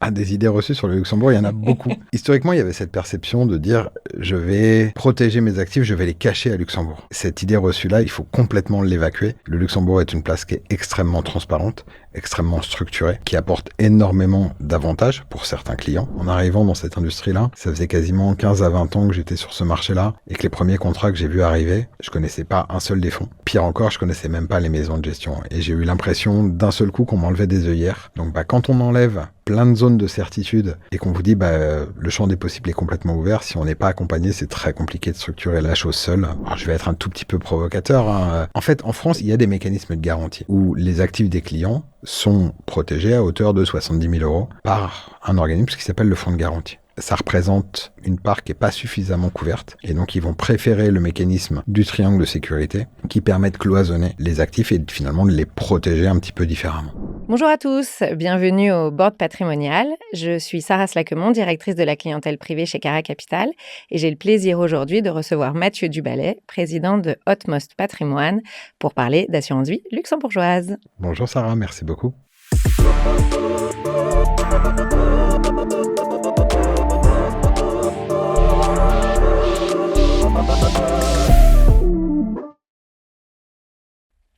Ah, des idées reçues sur le Luxembourg, il y en a beaucoup. Historiquement, il y avait cette perception de dire je vais protéger mes actifs, je vais les cacher à Luxembourg. Cette idée reçue-là, il faut complètement l'évacuer. Le Luxembourg est une place qui est extrêmement transparente, extrêmement structurée, qui apporte énormément d'avantages pour certains clients. En arrivant dans cette industrie-là, ça faisait quasiment 15 à 20 ans que j'étais sur ce marché-là et que les premiers contrats que j'ai vus arriver, je connaissais pas un seul des fonds. Pire encore, je connaissais même pas les maisons de gestion et j'ai eu l'impression d'un seul coup qu'on m'enlevait des œillères. Donc quand on enlève plein de zones de certitude et qu'on vous dit le champ des possibles est complètement ouvert, si on n'est pas accompagné, c'est très compliqué de structurer la chose seule. Alors, je vais être un tout petit peu provocateur, hein. En fait, en France, il y a des mécanismes de garantie où les actifs des clients sont protégés à hauteur de 70 000 euros par un organisme qui s'appelle le fonds de garantie. Ça représente une part qui n'est pas suffisamment couverte et donc ils vont préférer le mécanisme du triangle de sécurité qui permet de cloisonner les actifs et finalement de les protéger un petit peu différemment. Bonjour à tous, bienvenue au Board Patrimonial. Je suis Sarah Slaquemont, directrice de la clientèle privée chez Cara Capital et j'ai le plaisir aujourd'hui de recevoir Mathieu Duballet, président de Hotmost Patrimoine, pour parler d'assurance vie luxembourgeoise. Bonjour Sarah, merci beaucoup.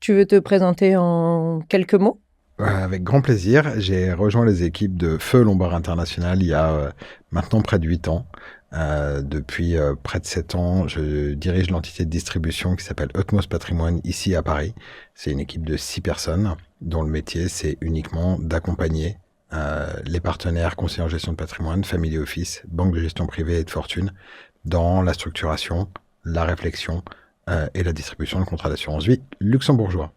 Tu veux te présenter en quelques mots ? Avec grand plaisir. J'ai rejoint les équipes de Feu Lombard International il y a maintenant près de 8 ans. Depuis près de 7 ans, je dirige l'entité de distribution qui s'appelle Hotmost Patrimoine ici à Paris. C'est une équipe de 6 personnes dont le métier, c'est uniquement d'accompagner les partenaires conseillers en gestion de patrimoine, family office, banque de gestion privée et de fortune dans la structuration, la réflexion et la distribution de contrats d'assurance vie luxembourgeois.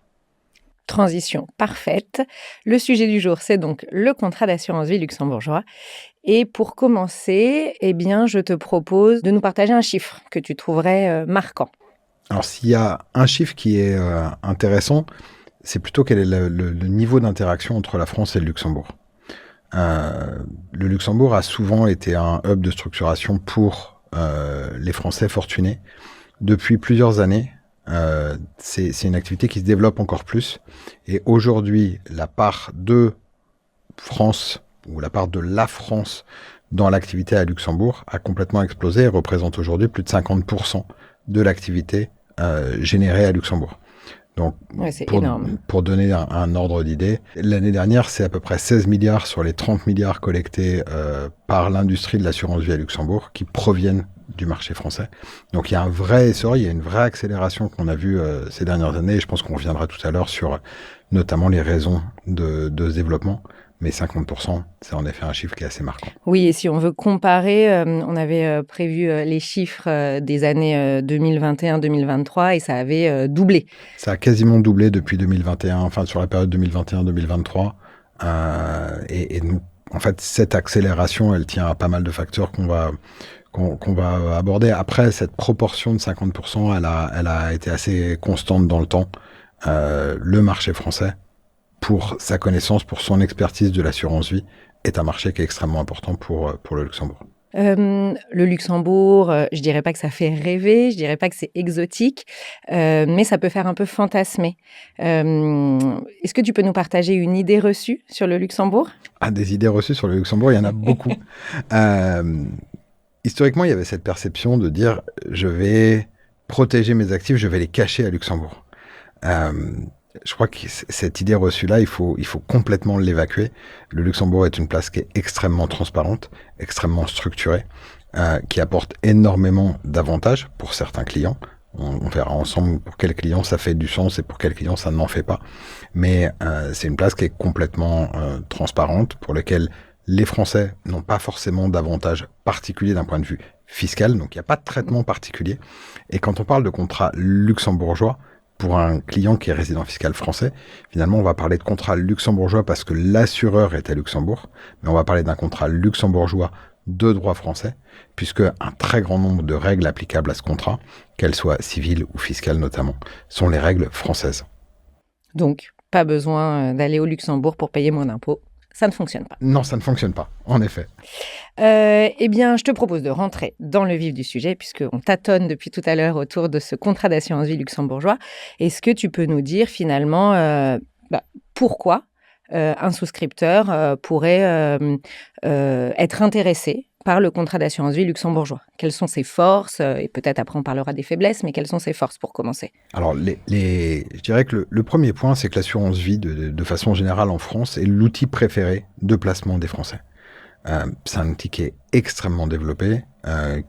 Transition parfaite. Le sujet du jour, c'est donc le contrat d'assurance vie luxembourgeois. Et pour commencer, je te propose de nous partager un chiffre que tu trouverais marquant. Alors, s'il y a un chiffre qui est intéressant, c'est plutôt quel est le niveau d'interaction entre la France et le Luxembourg. Le Luxembourg a souvent été un hub de structuration pour les Français fortunés depuis plusieurs années. C'est une activité qui se développe encore plus. Et aujourd'hui, la part de France, ou la part de la France dans l'activité à Luxembourg a complètement explosé et représente aujourd'hui plus de 50% de l'activité générée à Luxembourg. Donc, c'est énorme. Pour donner un ordre d'idée, l'année dernière, c'est à peu près 16 milliards sur les 30 milliards collectés par l'industrie de l'assurance vie à Luxembourg qui proviennent du marché français. Donc il y a un vrai essor, il y a une vraie accélération qu'on a vue ces dernières années et je pense qu'on reviendra tout à l'heure sur notamment les raisons de ce développement. Mais 50%, c'est en effet un chiffre qui est assez marquant. Oui, et si on veut comparer, on avait prévu les chiffres des années 2021-2023 et ça avait doublé. Ça a quasiment doublé depuis 2021, enfin sur la période 2021-2023. Et donc, en fait, cette accélération, elle tient à pas mal de facteurs qu'on va aborder. Après, cette proportion de 50%, elle a été assez constante dans le temps. Le marché français, pour sa connaissance, pour son expertise de l'assurance vie, est un marché qui est extrêmement important pour le Luxembourg. Le Luxembourg, je dirais pas que ça fait rêver, je dirais pas que c'est exotique, mais ça peut faire un peu fantasmer. Est-ce que tu peux nous partager une idée reçue sur le Luxembourg ? Ah, des idées reçues sur le Luxembourg, il y en a beaucoup. Historiquement, il y avait cette perception de dire je vais protéger mes actifs, je vais les cacher à Luxembourg. Je crois que cette idée reçue-là, il faut complètement l'évacuer. Le Luxembourg est une place qui est extrêmement transparente, extrêmement structurée, qui apporte énormément d'avantages pour certains clients. On verra ensemble pour quels clients ça fait du sens et pour quels clients ça n'en fait pas. Mais c'est une place qui est complètement transparente, pour laquelle les Français n'ont pas forcément d'avantages particuliers d'un point de vue fiscal, donc il n'y a pas de traitement particulier. Et quand on parle de contrat luxembourgeois, pour un client qui est résident fiscal français, finalement, on va parler de contrat luxembourgeois parce que l'assureur est à Luxembourg, mais on va parler d'un contrat luxembourgeois de droit français, puisque un très grand nombre de règles applicables à ce contrat, qu'elles soient civiles ou fiscales notamment, sont les règles françaises. Donc, pas besoin d'aller au Luxembourg pour payer moins d'impôts. Ça ne fonctionne pas. Non, ça ne fonctionne pas, en effet. Je te propose de rentrer dans le vif du sujet, puisqu'on tâtonne depuis tout à l'heure autour de ce contrat d'assurance vie luxembourgeois. Est-ce que tu peux nous dire finalement pourquoi un souscripteur pourrait être intéressé par le contrat d'assurance vie luxembourgeois? Quelles sont ses forces? Et peut-être après on parlera des faiblesses, mais quelles sont ses forces pour commencer? Alors, je dirais que le premier point, c'est que l'assurance vie, de façon générale en France, est l'outil préféré de placement des Français. C'est un outil qui est extrêmement développé,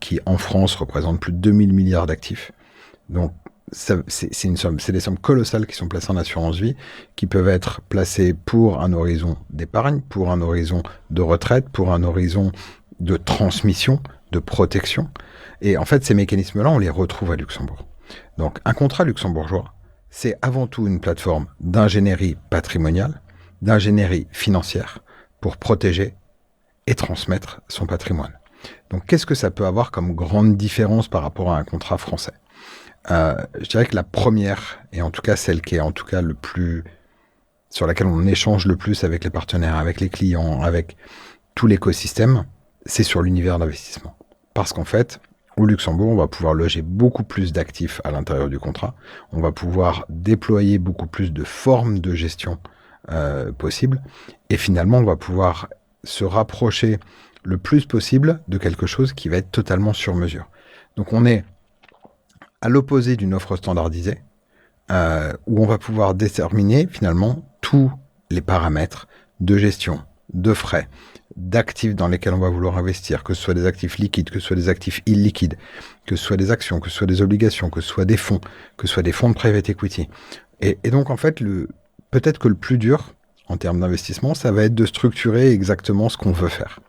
qui en France représente plus de 2000 milliards d'actifs. Donc, c'est des sommes colossales qui sont placées en assurance vie, qui peuvent être placées pour un horizon d'épargne, pour un horizon de retraite, pour un horizon de transmission, de protection. Et en fait, ces mécanismes-là, on les retrouve à Luxembourg. Donc, un contrat luxembourgeois, c'est avant tout une plateforme d'ingénierie patrimoniale, d'ingénierie financière, pour protéger et transmettre son patrimoine. Donc, qu'est-ce que ça peut avoir comme grande différence par rapport à un contrat français ? Je dirais que la première, et en tout cas celle qui est en tout cas le plus, sur laquelle on échange le plus avec les partenaires, avec les clients, avec tout l'écosystème, c'est sur l'univers d'investissement. Parce qu'en fait, au Luxembourg, on va pouvoir loger beaucoup plus d'actifs à l'intérieur du contrat. On va pouvoir déployer beaucoup plus de formes de gestion possibles. Et finalement, on va pouvoir se rapprocher le plus possible de quelque chose qui va être totalement sur mesure. Donc on est à l'opposé d'une offre standardisée, où on va pouvoir déterminer finalement tous les paramètres de gestion, de frais, d'actifs dans lesquels on va vouloir investir, que ce soit des actifs liquides, que ce soit des actifs illiquides, que ce soit des actions, que ce soit des obligations, que ce soit des fonds, que ce soit des fonds de private equity. Et donc en fait, peut-être que le plus dur en termes d'investissement, ça va être de structurer exactement ce qu'on veut faire.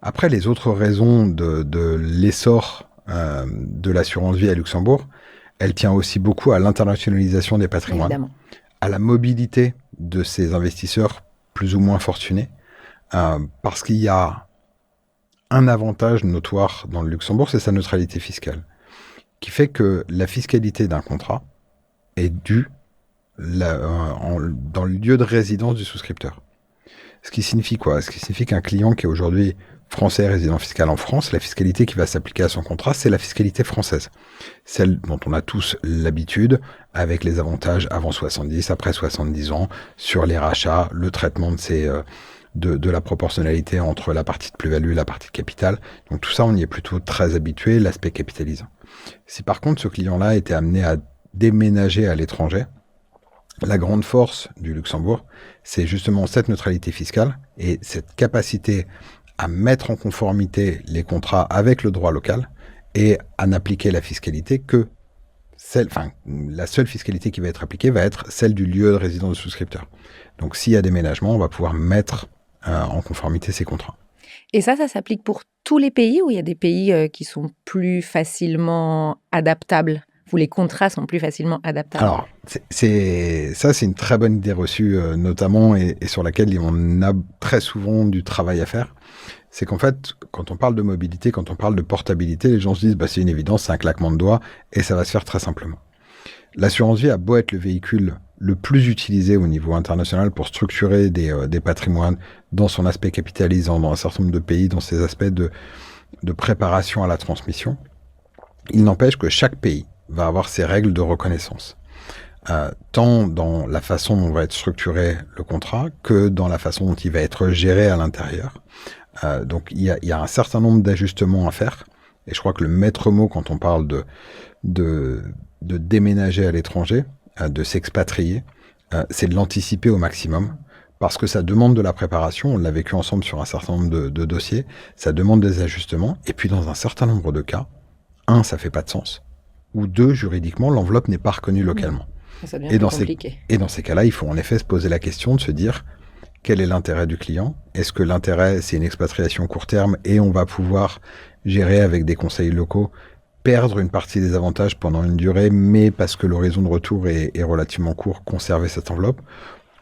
Après, les autres raisons de l'essor de l'assurance vie à Luxembourg, elle tient aussi beaucoup à l'internationalisation des patrimoines, évidemment, à la mobilité de ces investisseurs plus ou moins fortunés, parce qu'il y a un avantage notoire dans le Luxembourg, c'est sa neutralité fiscale, qui fait que la fiscalité d'un contrat est due dans le lieu de résidence du souscripteur. Ce qui signifie quoi? Ce qui signifie qu'un client qui est aujourd'hui français résident fiscal en France, la fiscalité qui va s'appliquer à son contrat, c'est la fiscalité française. Celle dont on a tous l'habitude, avec les avantages avant 70, après 70 ans, sur les rachats, le traitement de la proportionnalité entre la partie de plus-value et la partie de capital. Donc tout ça, on y est plutôt très habitué, l'aspect capitalisant. Si par contre ce client-là était amené à déménager à l'étranger, la grande force du Luxembourg, c'est justement cette neutralité fiscale et cette capacité à mettre en conformité les contrats avec le droit local et à n'appliquer la fiscalité que la seule fiscalité qui va être appliquée va être celle du lieu de résidence du souscripteur. Donc s'il y a déménagement, on va pouvoir mettre en conformité ces contrats. Et ça s'applique pour tous les pays ou il y a des pays qui sont plus facilement adaptables, où les contrats sont plus facilement adaptables? Alors, c'est une très bonne idée reçue, notamment, et sur laquelle on a très souvent du travail à faire. C'est qu'en fait, quand on parle de mobilité, quand on parle de portabilité, les gens se disent c'est une évidence, c'est un claquement de doigts, et ça va se faire très simplement. L'assurance vie a beau être le véhicule le plus utilisé au niveau international pour structurer des patrimoines dans son aspect capitalisant, dans un certain nombre de pays, dans ses aspects de préparation à la transmission, il n'empêche que chaque pays va avoir ses règles de reconnaissance, tant dans la façon dont va être structuré le contrat que dans la façon dont il va être géré à l'intérieur. Donc il y a un certain nombre d'ajustements à faire, et je crois que le maître mot quand on parle de déménager à l'étranger, de s'expatrier, c'est de l'anticiper au maximum, parce que ça demande de la préparation, on l'a vécu ensemble sur un certain nombre de dossiers, ça demande des ajustements, et puis dans un certain nombre de cas, ça fait pas de sens, ou deux, juridiquement, l'enveloppe n'est pas reconnue localement. Ça devient plus compliqué. Et dans ces cas-là, il faut en effet se poser la question de se dire quel est l'intérêt du client? Est-ce que l'intérêt, c'est une expatriation court terme et on va pouvoir gérer avec des conseils locaux, perdre une partie des avantages pendant une durée, mais parce que l'horizon de retour est relativement court, conserver cette enveloppe?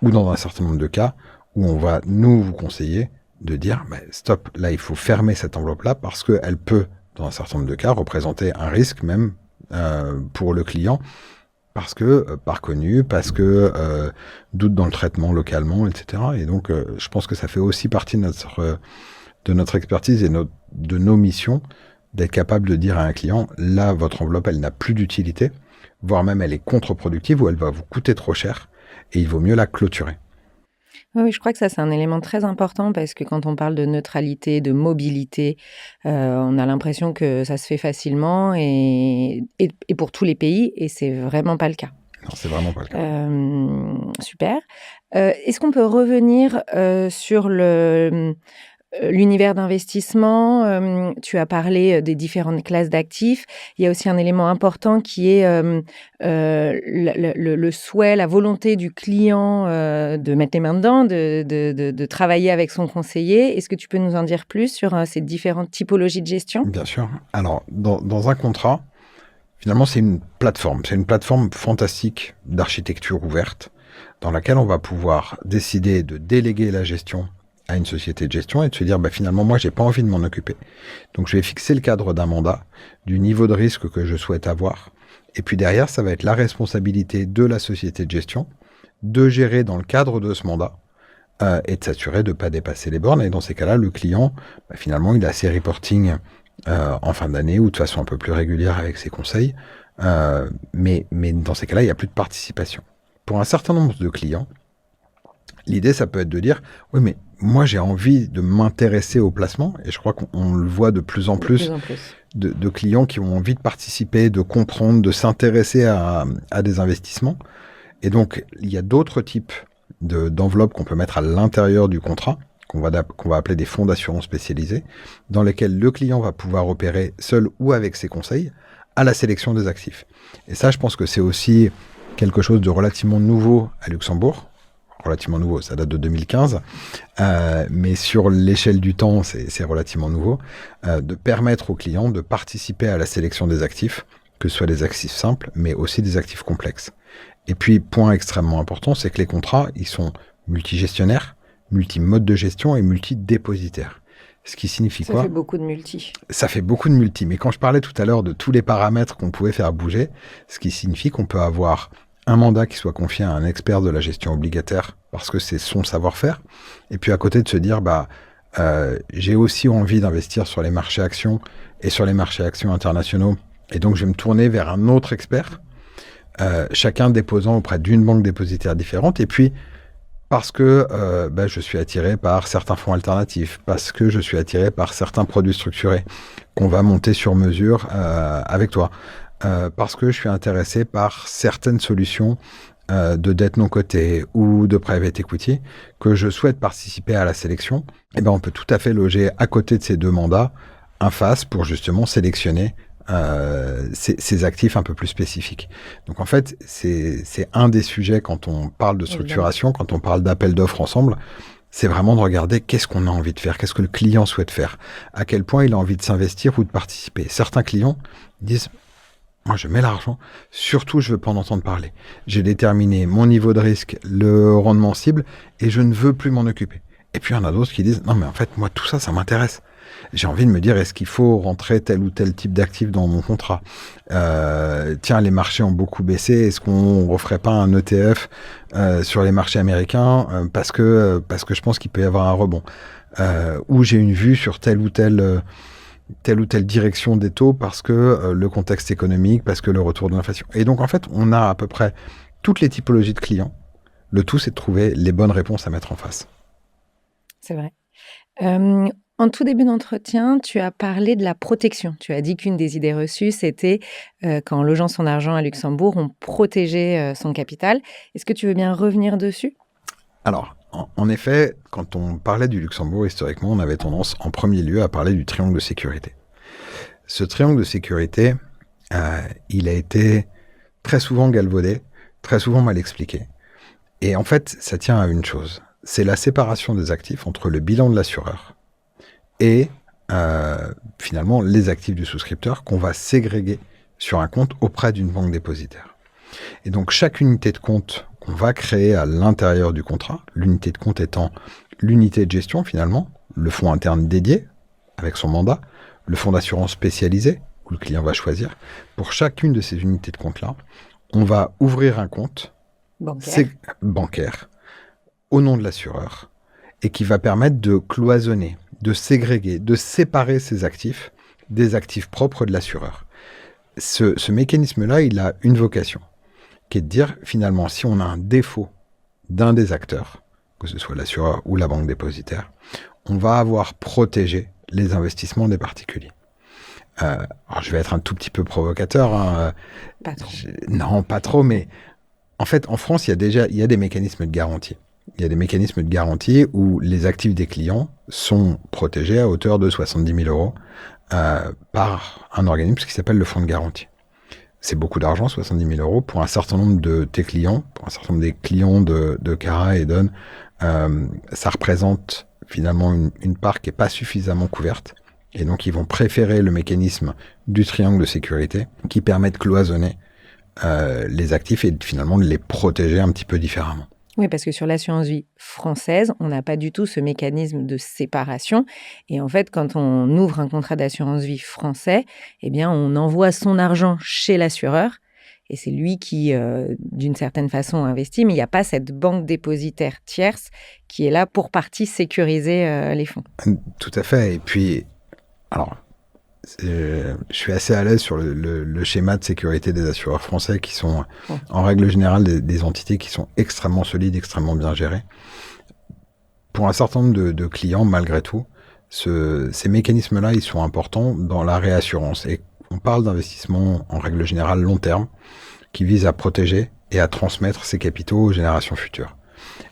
Ou dans un certain nombre de cas où on va nous vous conseiller de dire stop, là il faut fermer cette enveloppe-là parce qu'elle peut, dans un certain nombre de cas, représenter un risque même pour le client, parce que pas reconnu, parce que doute dans le traitement localement, etc. Et donc je pense que ça fait aussi partie de notre expertise et de nos missions, d'être capable de dire à un client, là votre enveloppe elle n'a plus d'utilité, voire même elle est contre-productive ou elle va vous coûter trop cher et il vaut mieux la clôturer. Oui, je crois que ça, c'est un élément très important parce que quand on parle de neutralité, de mobilité, on a l'impression que ça se fait facilement et pour tous les pays et c'est vraiment pas le cas. Non, c'est vraiment pas le cas. Super. Est-ce qu'on peut revenir, sur l'univers d'investissement? Tu as parlé, des différentes classes d'actifs. Il y a aussi un élément important qui est, le souhait, la volonté du client, de mettre les mains dedans, de travailler avec son conseiller. Est-ce que tu peux nous en dire plus sur, ces différentes typologies de gestion? Bien sûr. Alors, dans un contrat, finalement, c'est une plateforme. C'est une plateforme fantastique d'architecture ouverte dans laquelle on va pouvoir décider de déléguer la gestion à une société de gestion et de se dire, finalement, moi, j'ai pas envie de m'en occuper. Donc, je vais fixer le cadre d'un mandat, du niveau de risque que je souhaite avoir. Et puis derrière, ça va être la responsabilité de la société de gestion de gérer dans le cadre de ce mandat et de s'assurer de ne pas dépasser les bornes. Et dans ces cas-là, le client, finalement, il a ses reporting en fin d'année ou de façon un peu plus régulière avec ses conseils. Mais dans ces cas-là, il n'y a plus de participation. Pour un certain nombre de clients, l'idée, ça peut être de dire, oui, mais moi, j'ai envie de m'intéresser au placement. Et je crois qu'on le voit de plus en plus, de clients qui ont envie de participer, de comprendre, de s'intéresser à des investissements. Et donc, il y a d'autres types d'enveloppes qu'on peut mettre à l'intérieur du contrat, qu'on va appeler des fonds d'assurance spécialisés, dans lesquels le client va pouvoir opérer seul ou avec ses conseils à la sélection des actifs. Et ça, je pense que c'est aussi quelque chose de relativement nouveau à Luxembourg. Relativement nouveau, ça date de 2015, mais sur l'échelle du temps, c'est relativement nouveau, de permettre aux clients de participer à la sélection des actifs, que ce soit des actifs simples, mais aussi des actifs complexes. Et puis, point extrêmement important, c'est que les contrats, ils sont multigestionnaires, multi-modes de gestion et multi-dépositaires. Ce qui signifie quoi ? Ça fait beaucoup de multi. Ça fait beaucoup de multi. Mais quand je parlais tout à l'heure de tous les paramètres qu'on pouvait faire bouger, ce qui signifie qu'on peut avoir un mandat qui soit confié à un expert de la gestion obligataire parce que c'est son savoir-faire. Et puis à côté de se dire, j'ai aussi envie d'investir sur les marchés actions et sur les marchés actions internationaux. Et donc je vais me tourner vers un autre expert, chacun déposant auprès d'une banque dépositaire différente. Et puis parce que je suis attiré par certains fonds alternatifs, parce que je suis attiré par certains produits structurés qu'on va monter sur mesure avec toi. Parce que je suis intéressé par certaines solutions de dette non cotée ou de private equity, que je souhaite participer à la sélection, on peut tout à fait loger à côté de ces deux mandats un FAS pour justement sélectionner ces actifs un peu plus spécifiques. Donc en fait, c'est un des sujets quand on parle de structuration, quand on parle d'appel d'offres ensemble, c'est vraiment de regarder qu'est-ce qu'on a envie de faire, qu'est-ce que le client souhaite faire, à quel point il a envie de s'investir ou de participer. Certains clients disent, moi, je mets l'argent, surtout, je veux pas en entendre parler. J'ai déterminé mon niveau de risque, le rendement cible, et je ne veux plus m'en occuper. Et puis, il y en a d'autres qui disent, non, mais en fait, moi, tout ça, ça m'intéresse. J'ai envie de me dire, est-ce qu'il faut rentrer tel ou tel type d'actif dans mon contrat ? Tiens, les marchés ont beaucoup baissé, est-ce qu'on ne referait pas un ETF sur les marchés américains parce que je pense qu'il peut y avoir un rebond. Ou j'ai une vue sur telle ou telle direction des taux parce que le contexte économique, parce que le retour de l'inflation. Et donc, en fait, on a à peu près toutes les typologies de clients. Le tout, c'est de trouver les bonnes réponses à mettre en face. C'est vrai. En tout début d'entretien, tu as parlé de la protection. Tu as dit qu'une des idées reçues, c'était qu'en logeant son argent à Luxembourg, on protégeait son capital. Est-ce que tu veux bien revenir dessus ? Alors, en effet, quand on parlait du Luxembourg, historiquement, on avait tendance en premier lieu à parler du triangle de sécurité. Ce triangle de sécurité, il a été très souvent galvaudé, très souvent mal expliqué. Et en fait, ça tient à une chose. C'est la séparation des actifs entre le bilan de l'assureur et finalement les actifs du souscripteur qu'on va ségréguer sur un compte auprès d'une banque dépositaire. Et donc, chaque unité de compte qu'on va créer à l'intérieur du contrat, l'unité de compte étant l'unité de gestion finalement, le fonds interne dédié avec son mandat, le fonds d'assurance spécialisé que le client va choisir. Pour chacune de ces unités de compte-là, on va ouvrir un compte bancaire au nom de l'assureur et qui va permettre de cloisonner, de ségréguer, de séparer ces actifs des actifs propres de l'assureur. Ce mécanisme-là, il a une vocation, qui est de dire, finalement, si on a un défaut d'un des acteurs, on que ce soit l'assureur ou la banque dépositaire, on va avoir protégé les investissements des particuliers. Alors je vais être un tout petit peu provocateur. Hein. Pas trop. Non, pas trop, mais en fait, en France, il y a des mécanismes de garantie. Il y a des mécanismes de garantie où les actifs des clients sont protégés à hauteur de 70 000 euros par un organisme qui s'appelle le fonds de garantie. C'est beaucoup d'argent, 70 000 euros, pour un certain nombre de tes clients, pour un certain nombre des clients de Cara et Don. Ça représente finalement une part qui n'est pas suffisamment couverte. Et donc, ils vont préférer le mécanisme du triangle de sécurité qui permet de cloisonner les actifs et finalement de les protéger un petit peu différemment. Oui, parce que sur l'assurance vie française, on n'a pas du tout ce mécanisme de séparation. Et en fait, quand on ouvre un contrat d'assurance vie français, eh bien, on envoie son argent chez l'assureur. Et c'est lui qui, d'une certaine façon, investit. Mais il n'y a pas cette banque dépositaire tierce qui est là pour partie sécuriser les fonds. Tout à fait. Et puis, alors, je suis assez à l'aise sur le schéma de sécurité des assureurs français qui sont, en règle générale, des entités qui sont extrêmement solides, extrêmement bien gérées. Pour un certain nombre de clients, malgré tout, ces mécanismes-là, ils sont importants dans la réassurance. Et on parle d'investissements, en règle générale, long terme, qui visent à protéger et à transmettre ces capitaux aux générations futures.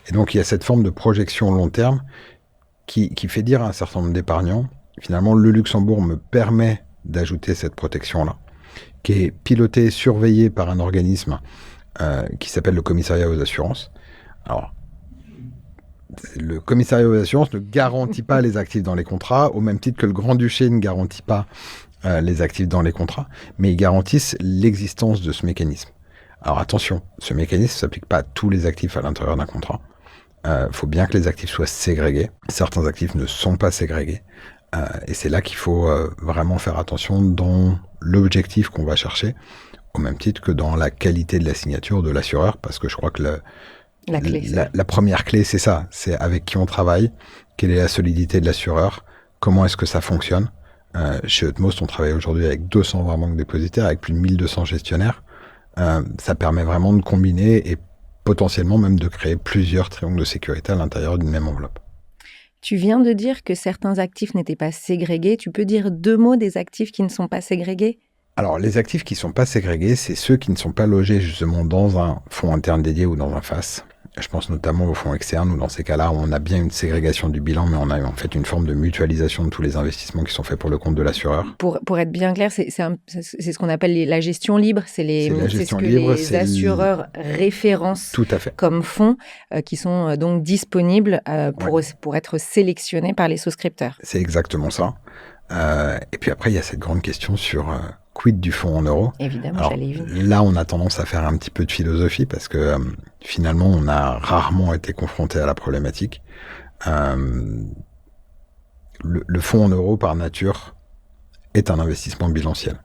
Et donc, il y a cette forme de projection long terme qui fait dire à un certain nombre d'épargnants, finalement, le Luxembourg me permet d'ajouter cette protection-là, qui est pilotée, surveillée par un organisme qui s'appelle le Commissariat aux assurances. Alors, le Commissariat aux assurances ne garantit pas les actifs dans les contrats, au même titre que le Grand-Duché ne garantit pas les actifs dans les contrats, mais ils garantissent l'existence de ce mécanisme. Alors attention, ce mécanisme ne s'applique pas à tous les actifs à l'intérieur d'un contrat. Faut bien que les actifs soient ségrégés. Certains actifs ne sont pas ségrégés. Et c'est là qu'il faut vraiment faire attention dans l'objectif qu'on va chercher, au même titre que dans la qualité de la signature de l'assureur, parce que je crois que la première clé, c'est ça, c'est avec qui on travaille, quelle est la solidité de l'assureur, comment est-ce que ça fonctionne. Chez Utmost, on travaille aujourd'hui avec 220 banques dépositaires, avec plus de 1200 gestionnaires. Ça permet vraiment de combiner et potentiellement même de créer plusieurs triangles de sécurité à l'intérieur d'une même enveloppe. Tu viens de dire que certains actifs n'étaient pas ségrégés. Tu peux dire 2 mots des actifs qui ne sont pas ségrégés ? Alors, les actifs qui ne sont pas ségrégés, c'est ceux qui ne sont pas logés justement dans un fonds interne dédié ou dans un FAS. Je pense notamment aux fonds externes où dans ces cas-là, on a bien une ségrégation du bilan, mais on a en fait une forme de mutualisation de tous les investissements qui sont faits pour le compte de l'assureur. Pour être bien clair, c'est ce qu'on appelle la gestion libre. C'est ce que les assureurs référencent comme fonds qui sont donc disponibles pour être sélectionnés par les souscripteurs. C'est exactement ça. Et puis après, il y a cette grande question sur... quid du fonds en euros. Évidemment, alors, j'allais y venir. Là, on a tendance à faire un petit peu de philosophie parce que finalement, on a rarement été confronté à la problématique. Le fonds en euros, par nature, est un investissement bilanciel.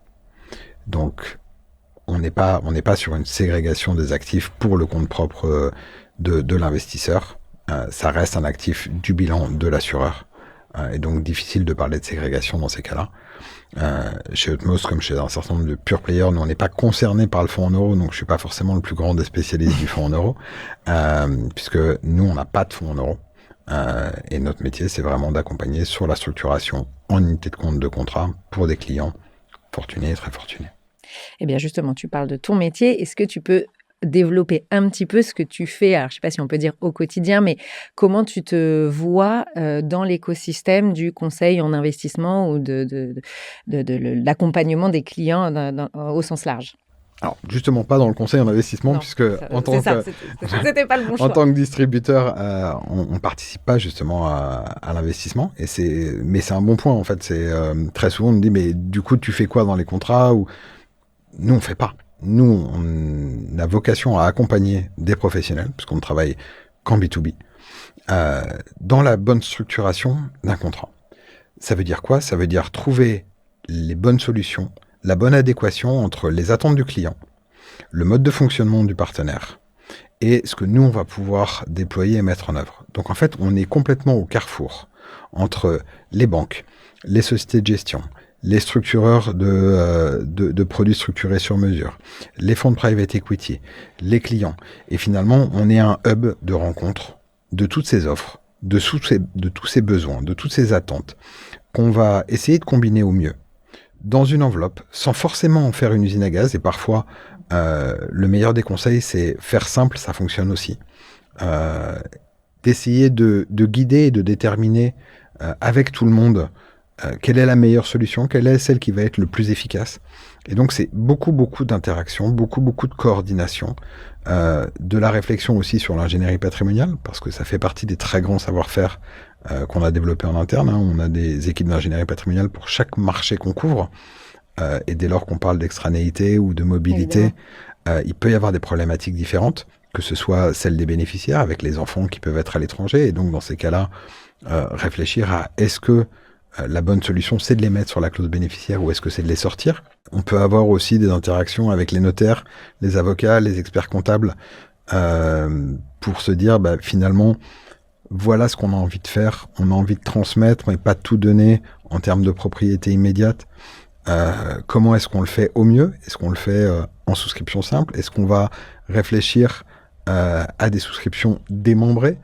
Donc, on n'est pas sur une ségrégation des actifs pour le compte propre de l'investisseur. Ça reste un actif du bilan de l'assureur. Et donc, difficile de parler de ségrégation dans ces cas-là. Chez Utmost, comme chez un certain nombre de pure players, nous on n'est pas concernés par le fonds en euros, donc je suis pas forcément le plus grand des spécialistes du fonds en euros, puisque nous on n'a pas de fonds en euros, et notre métier c'est vraiment d'accompagner sur la structuration en unité de compte de contrat pour des clients fortunés et très fortunés. Eh bien justement, tu parles de ton métier, est-ce que tu peux développer un petit peu ce que tu fais, alors je ne sais pas si on peut dire au quotidien, mais comment tu te vois dans l'écosystème du conseil en investissement ou de l'accompagnement des clients au sens large? Alors, justement pas dans le conseil en investissement, puisque c'était pas le bon choix. En tant que distributeur, on participe pas justement à l'investissement. Mais c'est un bon point, en fait. Très souvent, on me dit, mais du coup, tu fais quoi dans les contrats? Ou nous, on fait pas. Nous, on a vocation à accompagner des professionnels, puisqu'on ne travaille qu'en B2B, dans la bonne structuration d'un contrat. Ça veut dire quoi? Ça veut dire trouver les bonnes solutions, la bonne adéquation entre les attentes du client, le mode de fonctionnement du partenaire, et ce que nous, on va pouvoir déployer et mettre en œuvre. Donc en fait, on est complètement au carrefour entre les banques, les sociétés de gestion, les structureurs de produits structurés sur mesure, les fonds de private equity, les clients. Et finalement, on est un hub de rencontres de toutes ces offres, de tous ces besoins, de toutes ces attentes, qu'on va essayer de combiner au mieux dans une enveloppe, sans forcément en faire une usine à gaz. Et parfois, le meilleur des conseils, c'est faire simple, ça fonctionne aussi. D'essayer de guider et de déterminer avec tout le monde quelle est la meilleure solution, quelle est celle qui va être le plus efficace. Et donc, c'est beaucoup d'interactions, beaucoup de coordination, de la réflexion aussi sur l'ingénierie patrimoniale, parce que ça fait partie des très grands savoir-faire qu'on a développés en interne. On a des équipes d'ingénierie patrimoniale pour chaque marché qu'on couvre. Et dès lors qu'on parle d'extranéité ou de mobilité, il peut y avoir des problématiques différentes, que ce soit celle des bénéficiaires avec les enfants qui peuvent être à l'étranger. Et donc, dans ces cas-là, réfléchir à est-ce que la bonne solution, c'est de les mettre sur la clause bénéficiaire ou est-ce que c'est de les sortir. On peut avoir aussi des interactions avec les notaires, les avocats, les experts comptables, pour se dire, finalement, voilà ce qu'on a envie de faire. On a envie de transmettre, mais pas tout donner en termes de propriété immédiate. Comment est-ce qu'on le fait au mieux? Est-ce qu'on le fait en souscription simple? Est-ce qu'on va réfléchir à des souscriptions démembrées?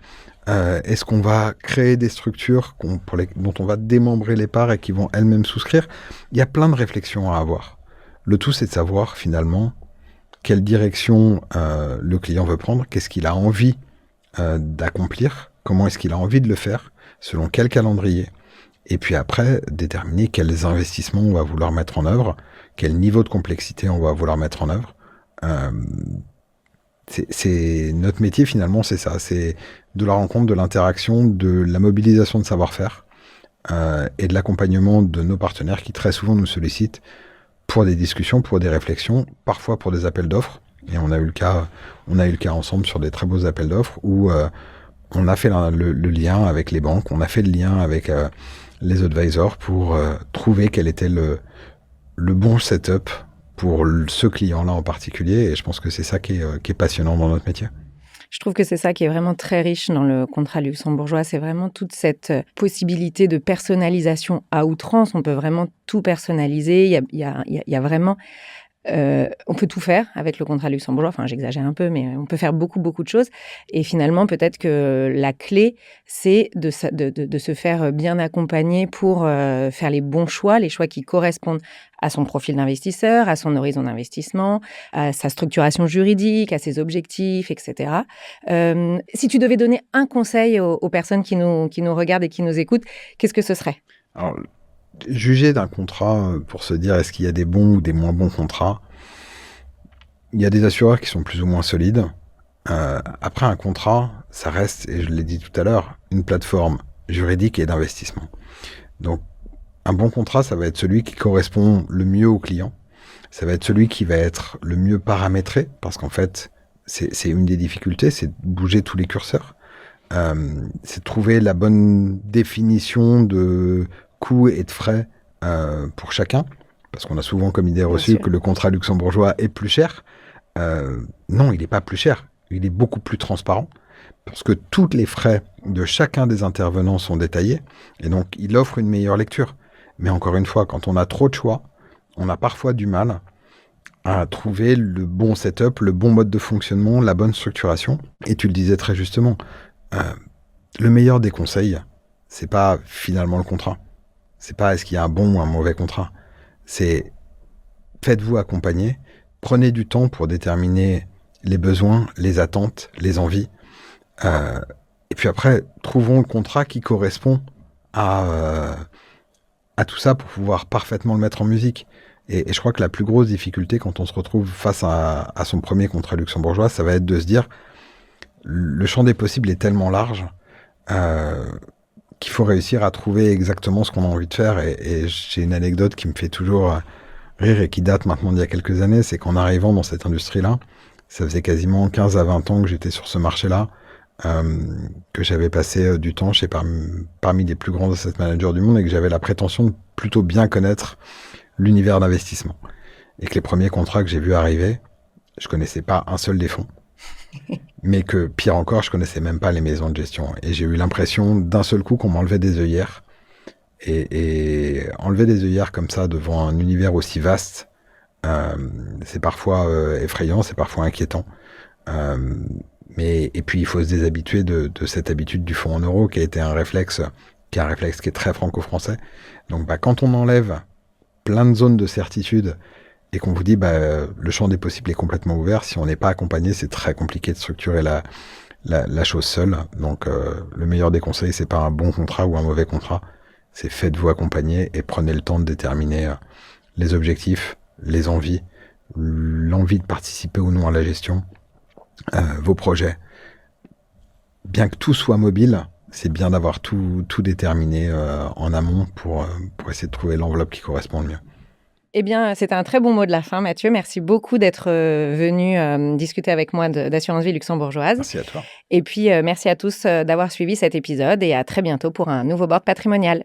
Est-ce qu'on va créer des structures dont on va démembrer les parts et qui vont elles-mêmes souscrire? Il y a plein de réflexions à avoir. Le tout, c'est de savoir finalement quelle direction le client veut prendre, qu'est-ce qu'il a envie d'accomplir, comment est-ce qu'il a envie de le faire, selon quel calendrier. Et puis après, déterminer quels investissements on va vouloir mettre en œuvre, quel niveau de complexité on va vouloir mettre en œuvre. C'est notre métier finalement, c'est ça, c'est de la rencontre, de l'interaction, de la mobilisation de savoir-faire et de l'accompagnement de nos partenaires qui très souvent nous sollicitent pour des discussions, pour des réflexions, parfois pour des appels d'offres. Et on a eu le cas ensemble sur des très beaux appels d'offres où on a fait le lien avec les banques, on a fait le lien avec les advisors pour trouver quel était le bon setup pour ce client-là en particulier. Et je pense que c'est ça qui est passionnant dans notre métier. Je trouve que c'est ça qui est vraiment très riche dans le contrat luxembourgeois. C'est vraiment toute cette possibilité de personnalisation à outrance. On peut vraiment tout personnaliser. Il y a vraiment... on peut tout faire avec le contrat luxembourgeois. Enfin, j'exagère un peu, mais on peut faire beaucoup de choses. Et finalement, peut-être que la clé, c'est de se faire bien accompagner pour faire les bons choix, les choix qui correspondent à son profil d'investisseur, à son horizon d'investissement, à sa structuration juridique, à ses objectifs, etc. Si tu devais donner un conseil aux personnes qui nous regardent et qui nous écoutent, qu'est-ce que ce serait? Alors, juger d'un contrat pour se dire est-ce qu'il y a des bons ou des moins bons contrats, il y a des assureurs qui sont plus ou moins solides. Après, un contrat, ça reste, et je l'ai dit tout à l'heure, une plateforme juridique et d'investissement. Donc, un bon contrat, ça va être celui qui correspond le mieux au client. Ça va être celui qui va être le mieux paramétré, parce qu'en fait, c'est une des difficultés, c'est de bouger tous les curseurs. C'est de trouver la bonne définition de coûts et de frais pour chacun, parce qu'on a souvent comme idée reçue que le contrat luxembourgeois est plus cher. Non, il n'est pas plus cher, il est beaucoup plus transparent, parce que tous les frais de chacun des intervenants sont détaillés, et donc il offre une meilleure lecture. Mais encore une fois, quand on a trop de choix, on a parfois du mal à trouver le bon setup, le bon mode de fonctionnement, la bonne structuration. Et tu le disais très justement, le meilleur des conseils, c'est pas finalement le contrat. C'est pas est-ce qu'il y a un bon ou un mauvais contrat. C'est faites-vous accompagner, prenez du temps pour déterminer les besoins, les attentes, les envies. Et puis après, trouvons le contrat qui correspond à tout ça pour pouvoir parfaitement le mettre en musique. Et je crois que la plus grosse difficulté quand on se retrouve face à son premier contrat luxembourgeois, ça va être de se dire le champ des possibles est tellement large qu'il faut réussir à trouver exactement ce qu'on a envie de faire. Et j'ai une anecdote qui me fait toujours rire et qui date maintenant d'il y a quelques années, c'est qu'en arrivant dans cette industrie-là, ça faisait quasiment 15 à 20 ans que j'étais sur ce marché-là, que j'avais passé du temps chez parmi les plus grands asset managers du monde et que j'avais la prétention de plutôt bien connaître l'univers d'investissement. Et que les premiers contrats que j'ai vus arriver, je connaissais pas un seul des fonds. Mais que, pire encore, je connaissais même pas les maisons de gestion. Et j'ai eu l'impression d'un seul coup qu'on m'enlevait des œillères. Et enlever des œillères comme ça devant un univers aussi vaste, c'est parfois effrayant, c'est parfois inquiétant. Et puis, il faut se déshabituer de cette habitude du fonds en euros qui a été un réflexe qui est très franco-français. Donc, quand on enlève plein de zones de certitude et qu'on vous dit le champ des possibles est complètement ouvert, si on n'est pas accompagné, c'est très compliqué de structurer la chose seule. Donc, le meilleur des conseils, c'est pas un bon contrat ou un mauvais contrat. C'est faites-vous accompagner et prenez le temps de déterminer les objectifs, les envies, l'envie de participer ou non à la gestion, vos projets. Bien que tout soit mobile, c'est bien d'avoir tout déterminé en amont pour essayer de trouver l'enveloppe qui correspond le mieux. Eh bien, c'était un très bon mot de la fin, Mathieu. Merci beaucoup d'être venu discuter avec moi d'assurance vie luxembourgeoise. Merci à toi. Et puis, merci à tous d'avoir suivi cet épisode et à très bientôt pour un nouveau board patrimonial.